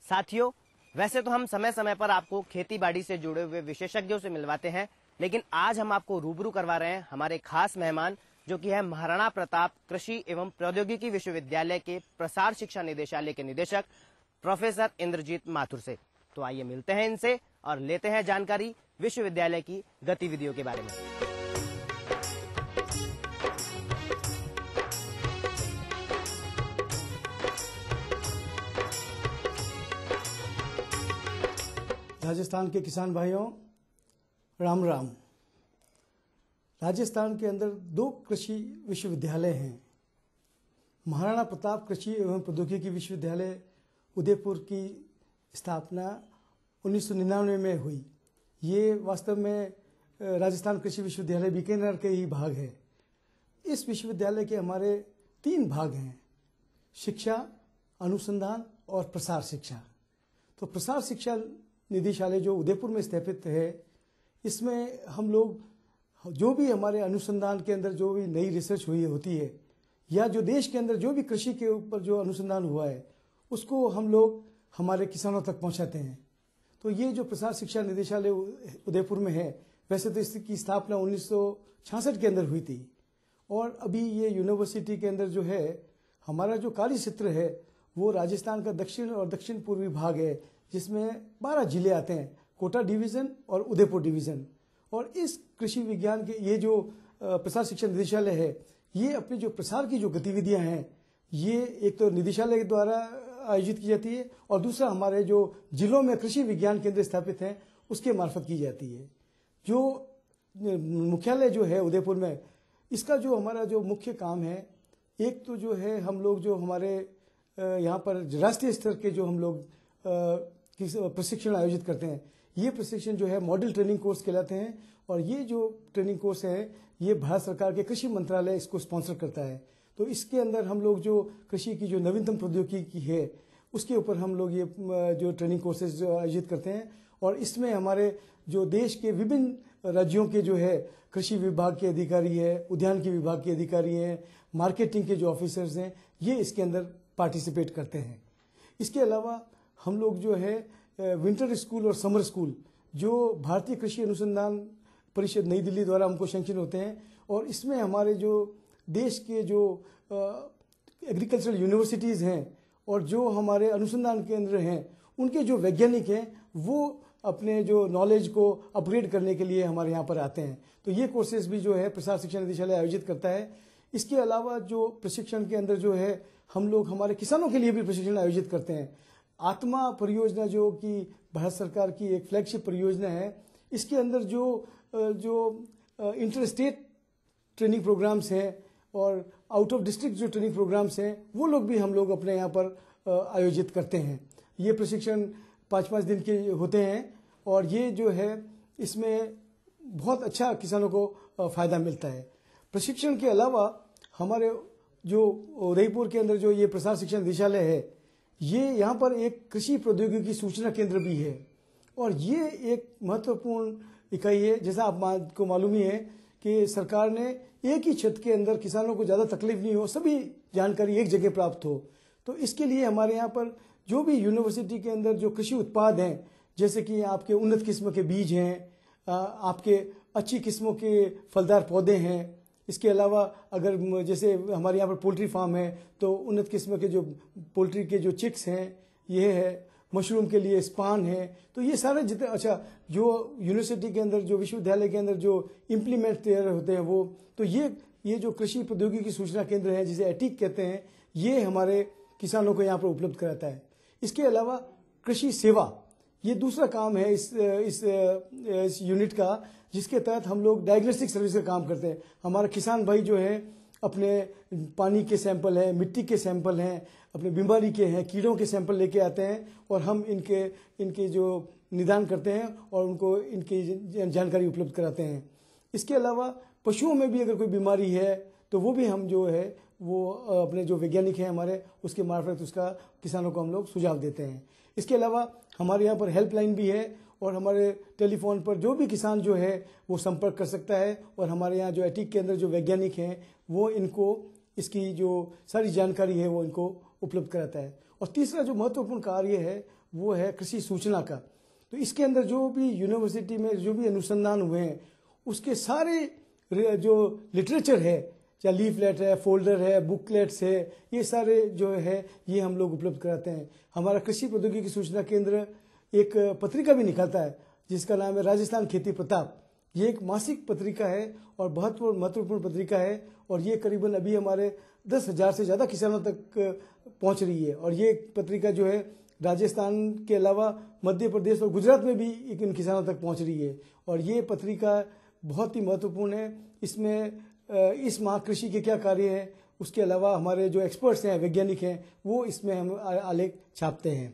साथियों, वैसे तो हम समय समय पर आपको खेती बाड़ी से जुड़े हुए विशेषज्ञों से मिलवाते हैं, लेकिन आज हम आपको रूबरू करवा रहे हैं हमारे खास मेहमान जो कि है महाराणा प्रताप कृषि एवं प्रौद्योगिकी विश्वविद्यालय के प्रसार शिक्षा निदेशालय के निदेशक प्रोफेसर इंद्रजीत माथुर से। तो आइए मिलते हैं इनसे और लेते हैं जानकारी विश्वविद्यालय की गतिविधियों के बारे में। राजस्थान के किसान भाइयों, राम राम। राजस्थान के अंदर 2 कृषि विश्वविद्यालय हैं। महाराणा प्रताप कृषि एवं प्रौद्योगिकी विश्वविद्यालय उदयपुर की स्थापना 1999 में हुई। ये वास्तव में राजस्थान कृषि विश्वविद्यालय बीकानेर के ही भाग है। इस विश्वविद्यालय के हमारे 3 भाग हैं: शिक्षा, अनुसंधान और प्रसार शिक्षा। तो प्रसार शिक्षा निदेशालय जो उदयपुर में स्थापित है, इसमें हम लोग जो भी हमारे अनुसंधान के अंदर जो भी नई रिसर्च हुई होती है या जो देश के अंदर जो भी कृषि के ऊपर जो अनुसंधान हुआ है उसको हम लोग हमारे किसानों तक पहुंचाते हैं। तो ये जो प्रसार शिक्षा निदेशालय उदयपुर में है, वैसे तो इसकी स्थापना 1966 के अंदर हुई थी और अभी ये यूनिवर्सिटी के अंदर जो है हमारा जो कार्य क्षेत्र है वो राजस्थान का दक्षिण और दक्षिण पूर्वी भाग है, जिसमें 12 जिले आते हैं, कोटा डिवीज़न और उदयपुर डिवीज़न। और इस कृषि विज्ञान के ये जो प्रसार शिक्षा निदेशालय है, ये अपनी जो प्रसार की जो गतिविधियां हैं, ये एक तो निदेशालय के द्वारा आयोजित की जाती है और दूसरा हमारे जो जिलों में कृषि विज्ञान केंद्र स्थापित हैं उसके मार्फत की जाती है। जो मुख्यालय जो है उदयपुर में, इसका जो हमारा जो मुख्य काम है, एक तो जो है हम लोग जो हमारे यहाँ पर राष्ट्रीय स्तर के जो हम लोग प्रशिक्षण आयोजित करते हैं, ये प्रशिक्षण जो है मॉडल ट्रेनिंग कोर्स कहलाते हैं और ये जो ट्रेनिंग कोर्स है ये भारत सरकार के कृषि मंत्रालय इसको स्पॉन्सर करता है। तो इसके अंदर हम लोग जो कृषि की जो नवीनतम प्रौद्योगिकी है उसके ऊपर हम लोग ये जो ट्रेनिंग कोर्सेज जो आयोजित करते हैं और इसमें हमारे जो देश के विभिन्न राज्यों के जो है कृषि विभाग के अधिकारी है, उद्यान के विभाग के अधिकारी हैं, मार्केटिंग के जो ऑफिसर्स हैं, ये इसके अंदर पार्टिसिपेट करते हैं। इसके अलावा हम लोग जो है विंटर स्कूल और समर स्कूल जो भारतीय कृषि अनुसंधान परिषद नई दिल्ली द्वारा हमको सैंक्शन होते हैं और इसमें हमारे जो देश के जो एग्रीकल्चरल यूनिवर्सिटीज़ हैं और जो हमारे अनुसंधान केंद्र हैं, उनके जो वैज्ञानिक हैं वो अपने जो नॉलेज को अपग्रेड करने के लिए हमारे यहाँ पर आते हैं। तो ये कोर्सेज भी जो है प्रसार शिक्षा निदेशालय आयोजित करता है। इसके अलावा जो प्रशिक्षण के अंदर जो है हम लोग हमारे किसानों के लिए भी प्रशिक्षण आयोजित करते हैं। आत्मा परियोजना जो कि भारत सरकार की एक फ्लैगशिप परियोजना है, इसके अंदर जो इंटर स्टेट ट्रेनिंग प्रोग्राम्स हैं और आउट ऑफ डिस्ट्रिक्ट जो ट्रेनिंग प्रोग्राम्स हैं वो लोग भी हम लोग अपने यहाँ पर आयोजित करते हैं। ये प्रशिक्षण 5-5 दिन के होते हैं और ये जो है इसमें बहुत अच्छा किसानों को फ़ायदा मिलता है। प्रशिक्षण के अलावा हमारे जो उदयपुर के अंदर जो ये प्रसार शिक्षा निदेशालय है, ये यहाँ पर एक कृषि प्रौद्योगिकी सूचना केंद्र भी है और ये एक महत्वपूर्ण इकाई है। जैसा आपको मालूम ही है कि सरकार ने एक ही छत के अंदर किसानों को ज़्यादा तकलीफ नहीं हो, सभी जानकारी एक जगह प्राप्त हो, तो इसके लिए हमारे यहाँ पर जो भी यूनिवर्सिटी के अंदर जो कृषि उत्पाद हैं, जैसे कि आपके उन्नत किस्म के बीज हैं, आपके अच्छी किस्मों के फलदार पौधे हैं, इसके अलावा अगर जैसे हमारे यहाँ पर पोल्ट्री फार्म है तो उन्नत किस्म के जो पोल्ट्री के जो चिक्स हैं, ये है, मशरूम के लिए स्पान है, तो ये सारे जितने अच्छा जो यूनिवर्सिटी के अंदर जो विश्वविद्यालय के अंदर जो इम्प्लीमेंट तैयार होते हैं वो, तो ये जो कृषि प्रौद्योगिकी सूचना केंद्र है जिसे एटिक कहते हैं, ये हमारे किसानों को यहाँ पर उपलब्ध कराता है। इसके अलावा कृषि सेवा ये दूसरा काम है इस यूनिट का, जिसके तहत हम लोग डायग्नोस्टिक सर्विस का काम करते हैं। हमारे किसान भाई जो है अपने पानी के सैंपल हैं, मिट्टी के सैंपल हैं, अपने बीमारी के हैं, कीड़ों के सैंपल लेके आते हैं और हम इनके जो निदान करते हैं और उनको इनकी जानकारी उपलब्ध कराते हैं। इसके अलावा पशुओं में भी अगर कोई बीमारी है तो वो भी हम जो है वो अपने जो वैज्ञानिक हैं हमारे उसके मार्फत उसका किसानों को हम लोग सुझाव देते हैं। इसके अलावा हमारे यहाँ पर हेल्पलाइन भी है और हमारे टेलीफोन पर जो भी किसान जो है वो संपर्क कर सकता है और हमारे यहाँ जो एटिक के अंदर जो वैज्ञानिक हैं वो इनको इसकी जो सारी जानकारी है वो इनको उपलब्ध कराता है। और तीसरा जो महत्वपूर्ण कार्य है वो है कृषि सूचना का। तो इसके अंदर जो भी यूनिवर्सिटी में जो भी अनुसंधान हुए हैं उसके सारे जो लिटरेचर है, चाहे लीफलेट है, फोल्डर है, बुकलेट्स है, ये सारे जो है ये हम लोग उपलब्ध कराते हैं। हमारा कृषि प्रौद्योगिकी सूचना केंद्र एक पत्रिका भी निकालता है जिसका नाम है राजस्थान खेती प्रताप। ये एक मासिक पत्रिका है और बहुत महत्वपूर्ण पत्रिका है और ये करीबन अभी हमारे 10,000 से ज़्यादा किसानों तक पहुंच रही है। और ये पत्रिका जो है राजस्थान के अलावा मध्य प्रदेश और गुजरात में भी इन किसानों तक पहुंच रही है। और ये पत्रिका बहुत ही महत्वपूर्ण है। इसमें इस माह कृषि के क्या कार्य है, उसके अलावा हमारे जो एक्सपर्ट्स हैं, वैज्ञानिक हैं, वो इसमें हम आलेख छापते हैं।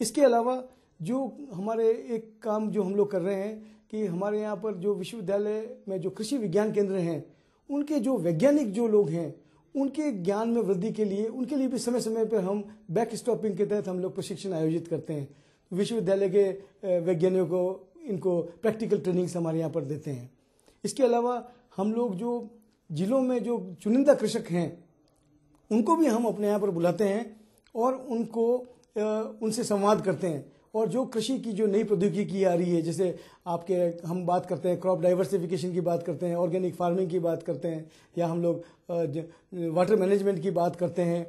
इसके अलावा जो हमारे एक काम जो हम लोग कर रहे हैं कि हमारे यहाँ पर जो विश्वविद्यालय में जो कृषि विज्ञान केंद्र हैं उनके जो वैज्ञानिक जो लोग हैं उनके ज्ञान में वृद्धि के लिए उनके लिए भी समय समय पर हम बैक स्टॉपिंग के तहत हम लोग प्रशिक्षण आयोजित करते हैं। विश्वविद्यालय के वैज्ञानिकों को इनको प्रैक्टिकल ट्रेनिंग्स हमारे यहाँ पर देते हैं। इसके अलावा हम लोग जो जिलों में जो चुनिंदा कृषक हैं उनको भी हम अपने यहाँ पर बुलाते हैं और उनसे संवाद करते हैं। और जो कृषि की जो नई प्रौद्योगिकी आ रही है, जैसे आपके हम बात करते हैं क्रॉप डाइवर्सिफिकेशन की बात करते हैं, ऑर्गेनिक फार्मिंग की बात करते हैं, या हम लोग वाटर मैनेजमेंट की बात करते हैं,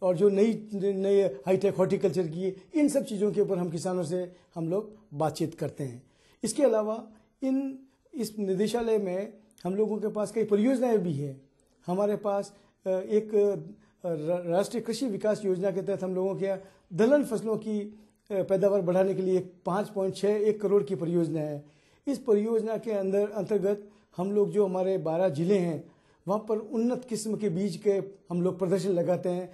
और जो नई हाईटेक हॉर्टिकल्चर की, इन सब चीज़ों के ऊपर हम किसानों से हम लोग बातचीत करते हैं। इसके अलावा इस निदेशालय में हम लोगों के पास कई परियोजनाएं भी हैं। हमारे पास एक राष्ट्रीय कृषि विकास योजना के तहत हम लोगों के दलहन फसलों की पैदावार बढ़ाने के लिए 5.61 करोड़ की परियोजना है। इस परियोजना के अंतर्गत हम लोग जो हमारे 12 जिले हैं वहाँ पर उन्नत किस्म के बीज के हम लोग प्रदर्शन लगाते हैं।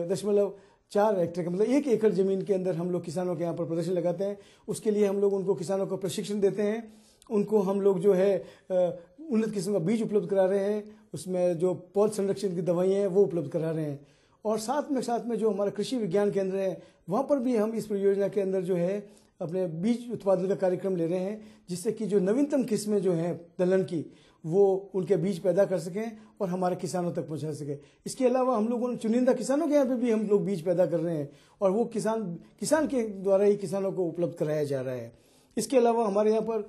0.4 हेक्टेयर का मतलब 1 एकड़ जमीन के अंदर हम लोग किसानों के यहाँ पर प्रदर्शन लगाते हैं। उसके लिए हम लोग उनको किसानों को प्रशिक्षण देते हैं। उनको हम लोग जो है उन्नत किस्म का बीज उपलब्ध करा रहे हैं, उसमें जो पौध संरक्षण की दवाइयाँ हैं वो उपलब्ध करा रहे हैं। और साथ में जो हमारा कृषि विज्ञान केंद्र है वहाँ पर भी हम इस परियोजना के अंदर जो है अपने बीज उत्पादन का कार्यक्रम ले रहे हैं, जिससे कि जो नवीनतम किस्में जो हैं दलहन की वो उनके बीज पैदा कर सकें और हमारे किसानों तक पहुंचा सके। इसके अलावा हम लोगों ने चुनिंदा किसानों के यहाँ पे भी हम लोग बीज पैदा कर रहे हैं और वो किसान के द्वारा ही किसानों को उपलब्ध कराया जा रहा है। इसके अलावा हमारे यहाँ पर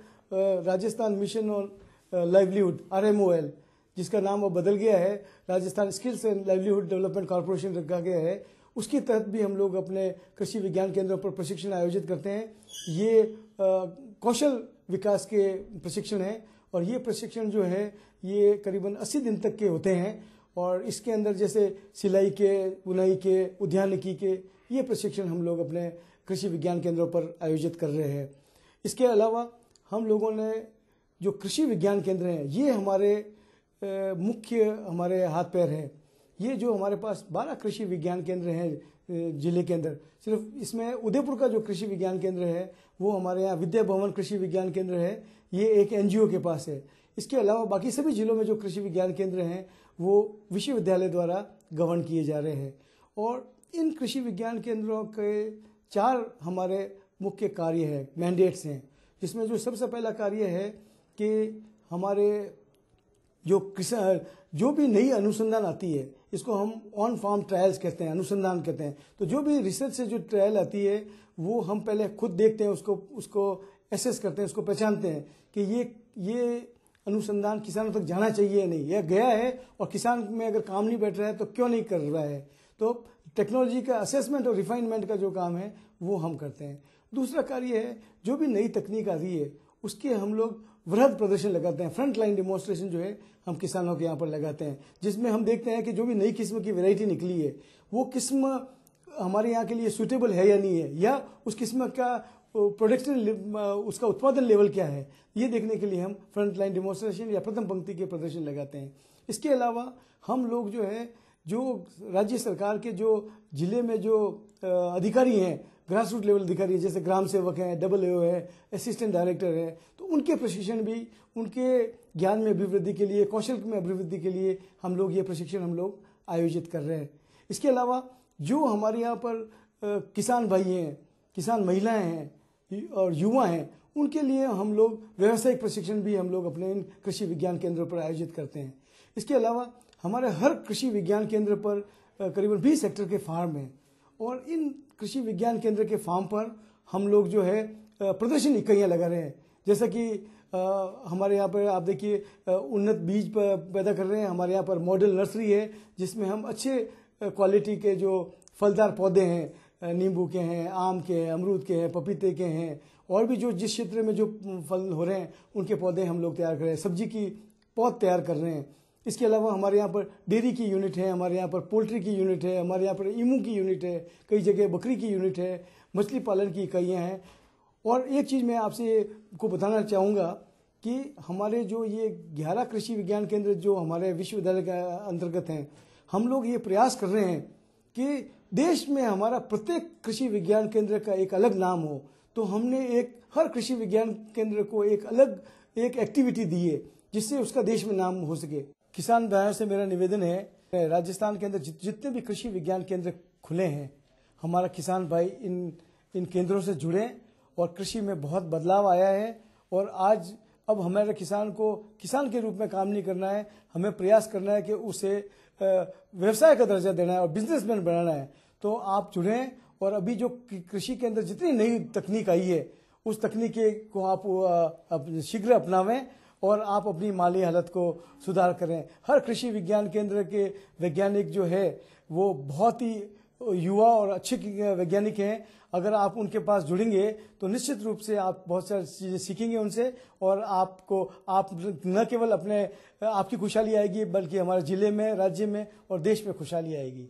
Rajasthan mission on livelihood RMOL, जिसका नाम अब बदल गया है, Rajasthan skills and livelihood development corporation रखा गया है, उसके तहत भी हम लोग अपने कृषि विज्ञान केंद्रों पर प्रशिक्षण आयोजित करते हैं। ये कौशल विकास के प्रशिक्षण है और ये प्रशिक्षण जो है ये करीबन 80 दिन तक के होते हैं। और इसके अंदर जैसे सिलाई के, बुनाई के, उद्यानिकी के ये प्रशिक्षण हम लोग अपने कृषि विज्ञान केंद्रों पर आयोजित कर रहे हैं। इसके अलावा हम लोगों ने जो कृषि विज्ञान केंद्र हैं ये हमारे मुख्य हमारे हाथ पैर हैं। ये जो हमारे पास 12 कृषि विज्ञान केंद्र हैं जिले के अंदर, सिर्फ इसमें उदयपुर का जो कृषि विज्ञान केंद्र है वो हमारे यहाँ विद्या भवन कृषि विज्ञान केंद्र है, ये एक NGO के पास है। इसके अलावा बाकी सभी जिलों में जो कृषि विज्ञान केंद्र हैं वो विश्वविद्यालय द्वारा गवर्न किए जा रहे हैं। और इन कृषि विज्ञान केंद्रों के 4 हमारे मुख्य कार्य हैं, मैंडेट्स हैं, जिसमें जो सबसे पहला कार्य है कि हमारे जो भी नई अनुसंधान आती है इसको हम ऑन फार्म ट्रायल्स कहते हैं, अनुसंधान कहते हैं। तो जो भी रिसर्च से जो ट्रायल आती है वो हम पहले खुद देखते हैं, उसको एसेस करते हैं, उसको पहचानते हैं कि ये अनुसंधान किसानों तक जाना चाहिए या नहीं, यह गया है और किसान में अगर काम नहीं बैठ रहा है तो क्यों नहीं कर रहा है। तो टेक्नोलॉजी का असेसमेंट और रिफाइनमेंट का जो काम है वो हम करते हैं। दूसरा कार्य है जो भी नई तकनीक आ रही है उसके हम लोग वृहद प्रदर्शन लगाते हैं, फ्रंट लाइन डेमोन्स्ट्रेशन जो है हम किसानों के यहाँ पर लगाते हैं, जिसमें हम देखते हैं कि जो भी नई किस्म की वैरायटी निकली है वो किस्म हमारे यहाँ के लिए सूटेबल है या नहीं है, या उस किस्म का प्रोडक्शन उसका उत्पादन लेवल क्या है, ये देखने के लिए हम फ्रंट लाइन डेमोन्स्ट्रेशन या प्रथम पंक्ति के प्रदर्शन लगाते हैं। इसके अलावा हम लोग जो है जो राज्य सरकार के जो जिले में जो अधिकारी हैं, ग्रास रूट लेवल अधिकारी है, जैसे ग्राम सेवक हैं, AO है, असिस्टेंट डायरेक्टर है, तो उनके प्रशिक्षण भी उनके ज्ञान में अभिवृद्धि के लिए, कौशल में अभिवृद्धि के लिए हम लोग ये प्रशिक्षण हम लोग आयोजित कर रहे हैं। इसके अलावा जो हमारे यहाँ पर किसान भाई हैं, किसान महिलाएं हैं और युवा हैं, उनके लिए हम लोग व्यावसायिक प्रशिक्षण भी हम लोग अपने इन कृषि विज्ञान केंद्रों पर आयोजित करते हैं। इसके अलावा हमारे हर कृषि विज्ञान केंद्र पर करीबन 20 हेक्टेयर के फार्म हैं और इन कृषि विज्ञान केंद्र के फार्म पर हम लोग जो है प्रदर्शनी इकाइयाँ लगा रहे हैं। जैसा कि हमारे यहाँ पर आप देखिए उन्नत बीज पैदा कर रहे हैं। हमारे यहाँ पर मॉडल नर्सरी है जिसमें हम अच्छे क्वालिटी के जो फलदार पौधे हैं, नींबू के हैं, आम के हैं, अमरूद के हैं, पपीते के हैं, और भी जो जिस क्षेत्र में जो फल हो रहे हैं उनके पौधे हम लोग तैयार कर रहे हैं। सब्जी की पौध तैयार कर रहे हैं। इसके अलावा हमारे यहाँ पर डेयरी की यूनिट है, हमारे यहाँ पर पोल्ट्री की यूनिट है, हमारे यहाँ पर ईमू की यूनिट है, कई जगह बकरी की यूनिट है, मछली पालन की इकाइयाँ हैं। और एक चीज़ मैं आपसे को बताना चाहूँगा कि हमारे जो ये 11 कृषि विज्ञान केंद्र जो हमारे विश्वविद्यालय के अंतर्गत हैं, हम लोग ये प्रयास कर रहे हैं कि देश में हमारा प्रत्येक कृषि विज्ञान केंद्र का एक अलग नाम हो। तो हमने हर कृषि विज्ञान केंद्र को एक एक्टिविटी दी है जिससे उसका देश में नाम हो सके। किसान भाइयों से मेरा निवेदन है, राजस्थान के अंदर जितने भी कृषि विज्ञान केंद्र खुले हैं, हमारा किसान भाई इन केंद्रों से जुड़े और कृषि में बहुत बदलाव आया है। और आज अब हमारे किसान को किसान के रूप में काम नहीं करना है, हमें प्रयास करना है कि उसे व्यवसाय का दर्जा देना है और बिजनेसमैन बनाना है। तो आप जुड़ें और अभी जो कृषि के अंदर जितनी नई तकनीक आई है उस तकनीक को आप शीघ्र अपनावें और आप अपनी माली हालत को सुधार करें। हर कृषि विज्ञान केंद्र के वैज्ञानिक जो है वो बहुत ही युवा और अच्छे वैज्ञानिक हैं। अगर आप उनके पास जुड़ेंगे तो निश्चित रूप से आप बहुत सारी चीज़ें सीखेंगे उनसे और आप न केवल आपकी खुशहाली आएगी बल्कि हमारे जिले में, राज्य में और देश में खुशहाली आएगी।